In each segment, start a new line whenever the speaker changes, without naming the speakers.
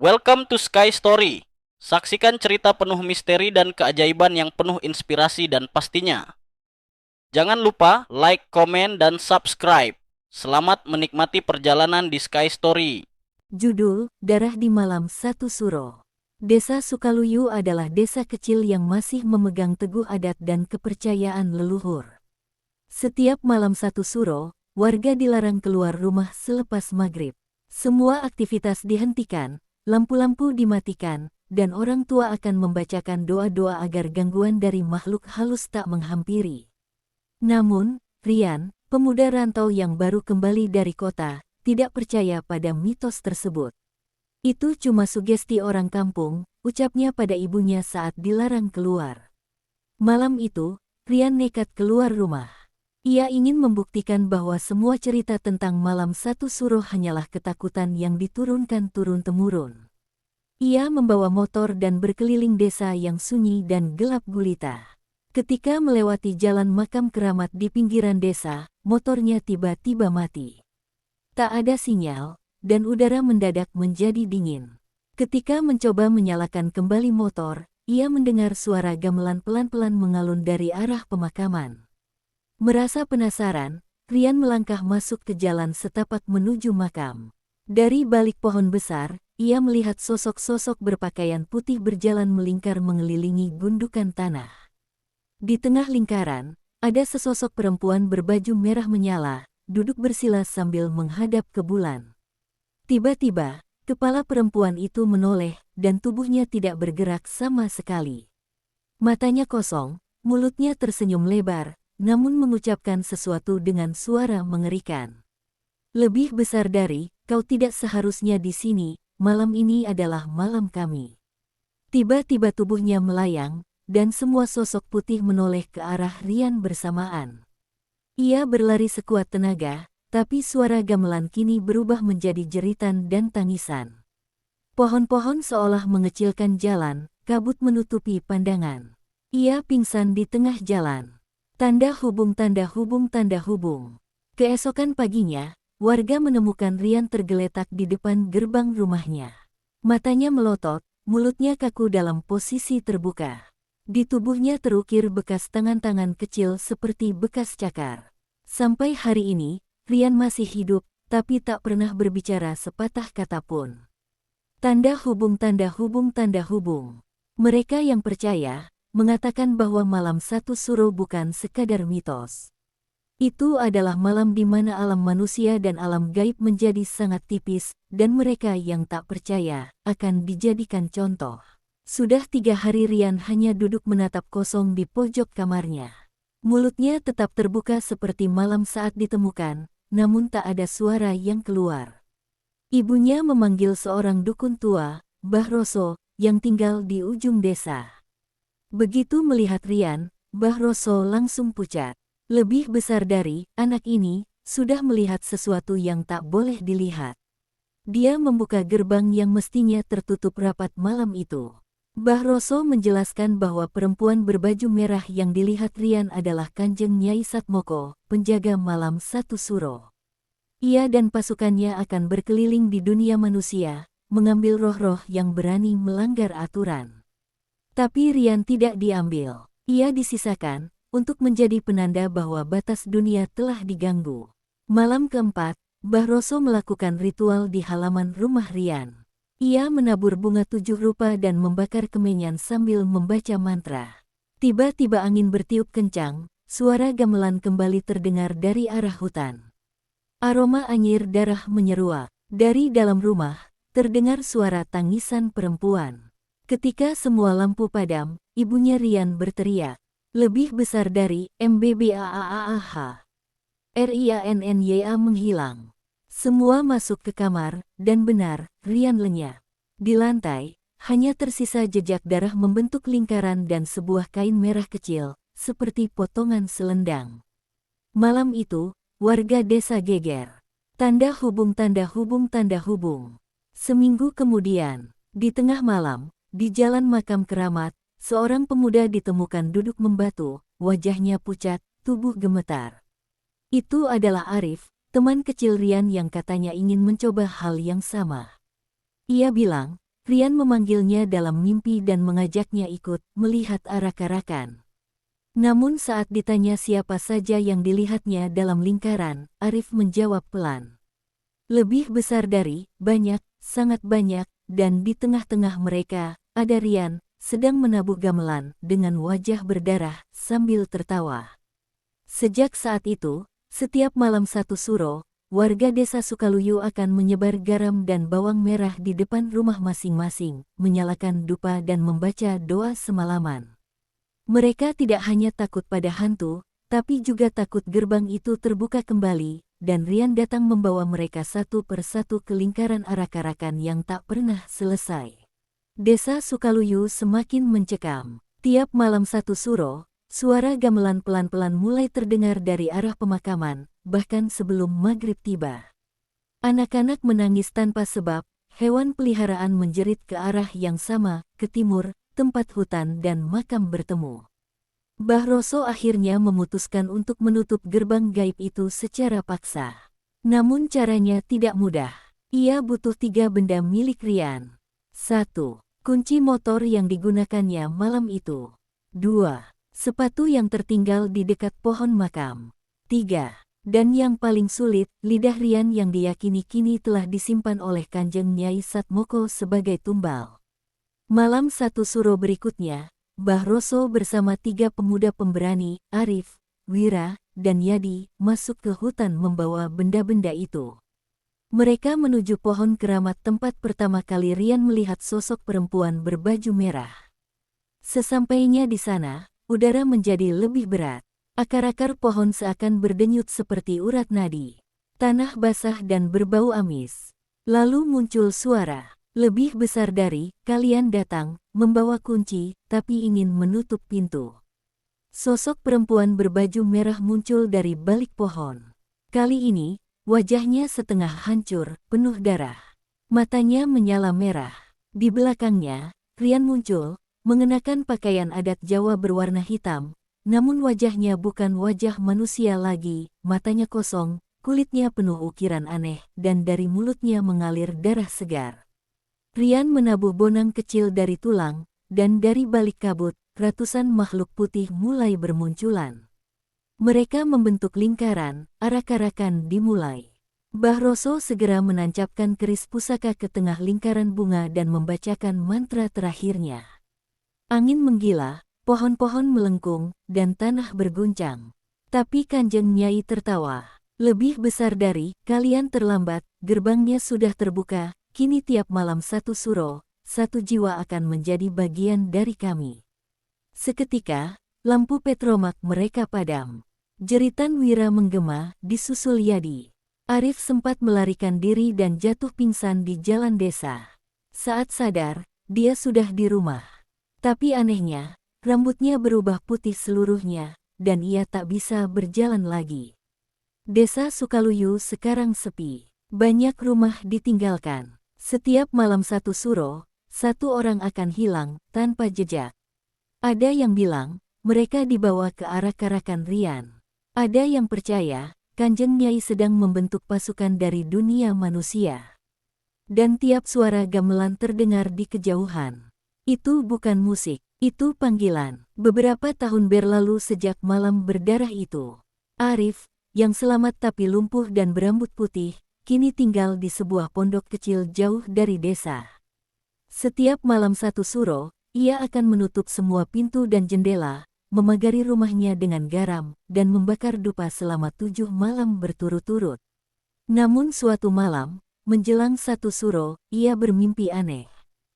Welcome to Sky Story. Saksikan cerita penuh misteri dan keajaiban yang penuh inspirasi dan pastinya. Jangan lupa like, komen, dan subscribe. Selamat menikmati perjalanan di Sky Story.
Judul, Darah di Malam Satu Suro. Desa Sukaluyu adalah desa kecil yang masih memegang teguh adat dan kepercayaan leluhur. Setiap malam Satu Suro, warga dilarang keluar rumah selepas maghrib. Semua aktivitas dihentikan, lampu-lampu dimatikan, dan orang tua akan membacakan doa-doa agar gangguan dari makhluk halus tak menghampiri. Namun, Rian, pemuda rantau yang baru kembali dari kota, tidak percaya pada mitos tersebut. Itu cuma sugesti orang kampung, ucapnya pada ibunya saat dilarang keluar. Malam itu, Rian nekat keluar rumah. Ia ingin membuktikan bahwa semua cerita tentang malam Satu Suro hanyalah ketakutan yang diturunkan turun-temurun. Ia membawa motor dan berkeliling desa yang sunyi dan gelap gulita. Ketika melewati jalan makam keramat di pinggiran desa, motornya tiba-tiba mati. Tak ada sinyal, dan udara mendadak menjadi dingin. Ketika mencoba menyalakan kembali motor, ia mendengar suara gamelan pelan-pelan mengalun dari arah pemakaman. Merasa penasaran, Rian melangkah masuk ke jalan setapak menuju makam. Dari balik pohon besar, ia melihat sosok-sosok berpakaian putih berjalan melingkar mengelilingi gundukan tanah. Di tengah lingkaran, ada sesosok perempuan berbaju merah menyala, duduk bersila sambil menghadap ke bulan. Tiba-tiba, kepala perempuan itu menoleh, dan tubuhnya tidak bergerak sama sekali. Matanya kosong, mulutnya tersenyum lebar, namun mengucapkan sesuatu dengan suara mengerikan. Lebih besar dari, kau tidak seharusnya di sini, malam ini adalah malam kami. Tiba-tiba tubuhnya melayang, dan semua sosok putih menoleh ke arah Rian bersamaan. Ia berlari sekuat tenaga, tapi suara gamelan kini berubah menjadi jeritan dan tangisan. Pohon-pohon seolah mengecilkan jalan, kabut menutupi pandangan. Ia pingsan di tengah jalan. Tanda hubung, tanda hubung, tanda hubung. Keesokan paginya, warga menemukan Rian tergeletak di depan gerbang rumahnya. Matanya melotot, mulutnya kaku dalam posisi terbuka. Di tubuhnya terukir bekas tangan-tangan kecil seperti bekas cakar. Sampai hari ini, Rian masih hidup, tapi tak pernah berbicara sepatah kata pun. Tanda hubung, tanda hubung, tanda hubung. Mereka yang percaya, mengatakan bahwa malam Satu Suro bukan sekadar mitos. Itu adalah malam di mana alam manusia dan alam gaib menjadi sangat tipis, dan mereka yang tak percaya, akan dijadikan contoh. Sudah 3 hari Rian hanya duduk menatap kosong di pojok kamarnya. Mulutnya tetap terbuka seperti malam saat ditemukan, namun tak ada suara yang keluar. Ibunya memanggil seorang dukun tua, Mbah Roso, yang tinggal di ujung desa. Begitu melihat Rian, Mbah Roso langsung pucat. Lebih besar dari anak ini, sudah melihat sesuatu yang tak boleh dilihat. Dia membuka gerbang yang mestinya tertutup rapat malam itu. Mbah Roso menjelaskan bahwa perempuan berbaju merah yang dilihat Rian adalah Kanjeng Nyai Satmoko, penjaga malam Satu Suro. Ia dan pasukannya akan berkeliling di dunia manusia, mengambil roh-roh yang berani melanggar aturan. Tapi Rian tidak diambil. Ia disisakan untuk menjadi penanda bahwa batas dunia telah diganggu. Malam keempat, Mbah Roso melakukan ritual di halaman rumah Rian. Ia menabur bunga 7 rupa dan membakar kemenyan sambil membaca mantra. Tiba-tiba angin bertiup kencang, suara gamelan kembali terdengar dari arah hutan. Aroma anyir darah menyeruak. Dari dalam rumah, terdengar suara tangisan perempuan. Ketika semua lampu padam, ibunya Rian berteriak. Lebih besar dari MBBAAAH. RIANNYA menghilang. Semua masuk ke kamar, dan benar, Rian lenyap. Di lantai, hanya tersisa jejak darah membentuk lingkaran dan sebuah kain merah kecil, seperti potongan selendang. Malam itu, warga desa geger. Tanda hubung, tanda hubung, tanda hubung. Seminggu kemudian, di tengah malam, di jalan makam keramat, seorang pemuda ditemukan duduk membatu, wajahnya pucat, tubuh gemetar. Itu adalah Arif, teman kecil Rian yang katanya ingin mencoba hal yang sama. Ia bilang, Rian memanggilnya dalam mimpi dan mengajaknya ikut melihat arak-arakan. Namun saat ditanya siapa saja yang dilihatnya dalam lingkaran, Arif menjawab pelan. Lebih besar dari, banyak, sangat banyak, dan di tengah-tengah mereka, ada Rian, sedang menabuh gamelan dengan wajah berdarah sambil tertawa. Sejak saat itu, setiap malam satu suro, warga desa Sukaluyu akan menyebar garam dan bawang merah di depan rumah masing-masing, menyalakan dupa dan membaca doa semalaman. Mereka tidak hanya takut pada hantu, tapi juga takut gerbang itu terbuka kembali, dan Rian datang membawa mereka satu persatu ke lingkaran arak-arakan yang tak pernah selesai. Desa Sukaluyu semakin mencekam. Tiap malam satu suro, suara gamelan pelan-pelan mulai terdengar dari arah pemakaman, bahkan sebelum maghrib tiba. Anak-anak menangis tanpa sebab, hewan peliharaan menjerit ke arah yang sama, ke timur, tempat hutan dan makam bertemu. Mbah Roso akhirnya memutuskan untuk menutup gerbang gaib itu secara paksa. Namun caranya tidak mudah. Ia butuh 3 benda milik Rian. 1. Kunci motor yang digunakannya malam itu. 2. Sepatu yang tertinggal di dekat pohon makam. 3. Dan yang paling sulit, lidah Rian yang diyakini kini telah disimpan oleh Kanjeng Nyai Satmoko sebagai tumbal. Malam satu suro berikutnya, Mbah Roso bersama 3 pemuda pemberani, Arif, Wira, dan Yadi, masuk ke hutan membawa benda-benda itu. Mereka menuju pohon keramat tempat pertama kali Rian melihat sosok perempuan berbaju merah. Sesampainya di sana, udara menjadi lebih berat. Akar-akar pohon seakan berdenyut seperti urat nadi. Tanah basah dan berbau amis. Lalu muncul suara, lebih besar dari, kalian datang, membawa kunci, tapi ingin menutup pintu. Sosok perempuan berbaju merah muncul dari balik pohon. Kali ini, wajahnya setengah hancur, penuh darah. Matanya menyala merah. Di belakangnya, Rian muncul, mengenakan pakaian adat Jawa berwarna hitam, namun wajahnya bukan wajah manusia lagi, matanya kosong, kulitnya penuh ukiran aneh, dan dari mulutnya mengalir darah segar. Rian menabuh bonang kecil dari tulang, dan dari balik kabut, ratusan makhluk putih mulai bermunculan. Mereka membentuk lingkaran, arak-arakan dimulai. Mbah Roso segera menancapkan keris pusaka ke tengah lingkaran bunga dan membacakan mantra terakhirnya. Angin menggila, pohon-pohon melengkung, dan tanah berguncang. Tapi Kanjeng Nyai tertawa. Lebih besar dari, kalian terlambat, gerbangnya sudah terbuka, kini tiap malam satu suro, 1 jiwa akan menjadi bagian dari kami. Seketika, lampu petromak mereka padam. Jeritan Wira menggema, disusul Yadi. Arif sempat melarikan diri dan jatuh pingsan di jalan desa. Saat sadar, dia sudah di rumah. Tapi anehnya, rambutnya berubah putih seluruhnya, dan ia tak bisa berjalan lagi. Desa Sukaluyu sekarang sepi. Banyak rumah ditinggalkan. Setiap malam satu suro, 1 orang akan hilang tanpa jejak. Ada yang bilang, mereka dibawa ke arak-arakan Rian. Ada yang percaya, Kanjeng Nyai sedang membentuk pasukan dari dunia manusia. Dan tiap suara gamelan terdengar di kejauhan. Itu bukan musik, itu panggilan. Beberapa tahun berlalu sejak malam berdarah itu. Arif, yang selamat tapi lumpuh dan berambut putih, kini tinggal di sebuah pondok kecil jauh dari desa. Setiap malam satu suro, ia akan menutup semua pintu dan jendela, memagari rumahnya dengan garam, dan membakar dupa selama 7 malam berturut-turut. Namun suatu malam, menjelang satu suro, ia bermimpi aneh.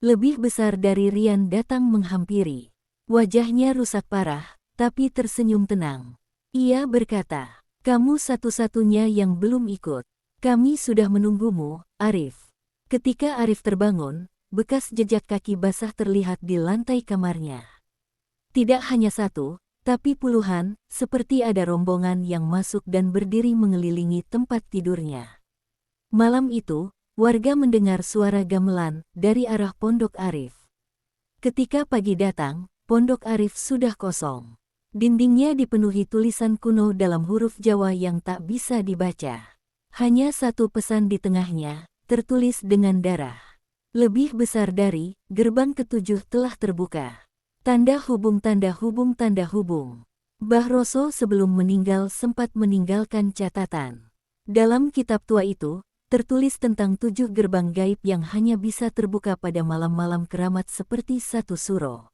Lebih besar dari Rian datang menghampiri. Wajahnya rusak parah, tapi tersenyum tenang. Ia berkata, kamu satu-satunya yang belum ikut. Kami sudah menunggumu, Arif. Ketika Arif terbangun, bekas jejak kaki basah terlihat di lantai kamarnya. Tidak hanya 1, tapi puluhan, seperti ada rombongan yang masuk dan berdiri mengelilingi tempat tidurnya. Malam itu, warga mendengar suara gamelan dari arah pondok Arif. Ketika pagi datang, pondok Arif sudah kosong. Dindingnya dipenuhi tulisan kuno dalam huruf Jawa yang tak bisa dibaca. Hanya 1 pesan di tengahnya, tertulis dengan darah. Lebih besar dari, gerbang ketujuh telah terbuka. Tanda hubung tanda hubung tanda hubung. Mbah Roso sebelum meninggal sempat meninggalkan catatan. Dalam kitab tua itu, tertulis tentang 7 gerbang gaib yang hanya bisa terbuka pada malam-malam keramat seperti satu suro.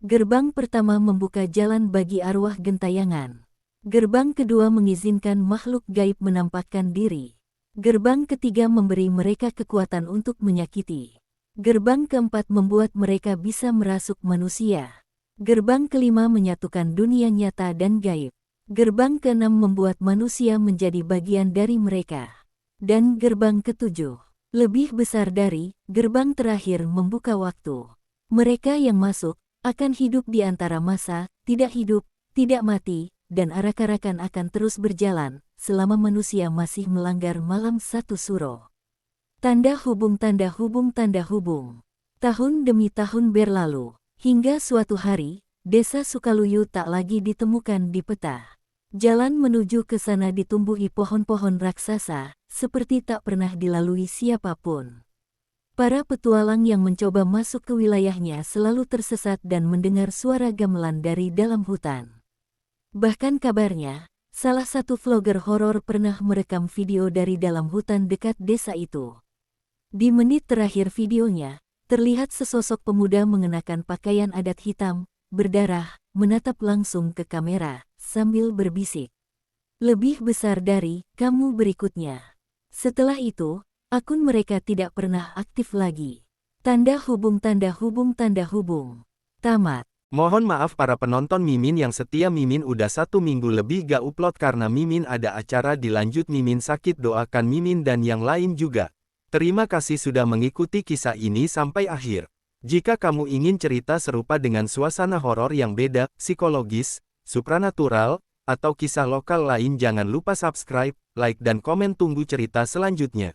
Gerbang pertama membuka jalan bagi arwah gentayangan. Gerbang kedua mengizinkan makhluk gaib menampakkan diri. Gerbang ketiga memberi mereka kekuatan untuk menyakiti. Gerbang keempat membuat mereka bisa merasuk manusia. Gerbang kelima menyatukan dunia nyata dan gaib. Gerbang keenam membuat manusia menjadi bagian dari mereka. Dan gerbang ketujuh, lebih besar dari, gerbang terakhir membuka waktu. Mereka yang masuk, akan hidup di antara masa, tidak hidup, tidak mati, dan arak-arakan akan terus berjalan, selama manusia masih melanggar malam satu suro. Tanda hubung tanda hubung tanda hubung. Tahun demi tahun berlalu, hingga suatu hari, desa Sukaluyu tak lagi ditemukan di peta. Jalan menuju ke sana ditumbuhi pohon-pohon raksasa, seperti tak pernah dilalui siapapun. Para petualang yang mencoba masuk ke wilayahnya selalu tersesat dan mendengar suara gamelan dari dalam hutan. Bahkan kabarnya, salah satu vlogger horor pernah merekam video dari dalam hutan dekat desa itu. Di menit terakhir videonya, terlihat sesosok pemuda mengenakan pakaian adat hitam, berdarah, menatap langsung ke kamera, sambil berbisik. Lebih besar dari, kamu berikutnya. Setelah itu, akun mereka tidak pernah aktif lagi. Tanda hubung tanda hubung tanda hubung. Tamat.
Mohon maaf para penonton Mimin yang setia. Mimin udah 1 minggu lebih gak upload karena Mimin ada acara dilanjut. Mimin sakit, doakan Mimin dan yang lain juga. Terima kasih sudah mengikuti kisah ini sampai akhir. Jika kamu ingin cerita serupa dengan suasana horor yang beda, psikologis, supranatural, atau kisah lokal lain jangan lupa subscribe, like dan komen. Tunggu cerita selanjutnya.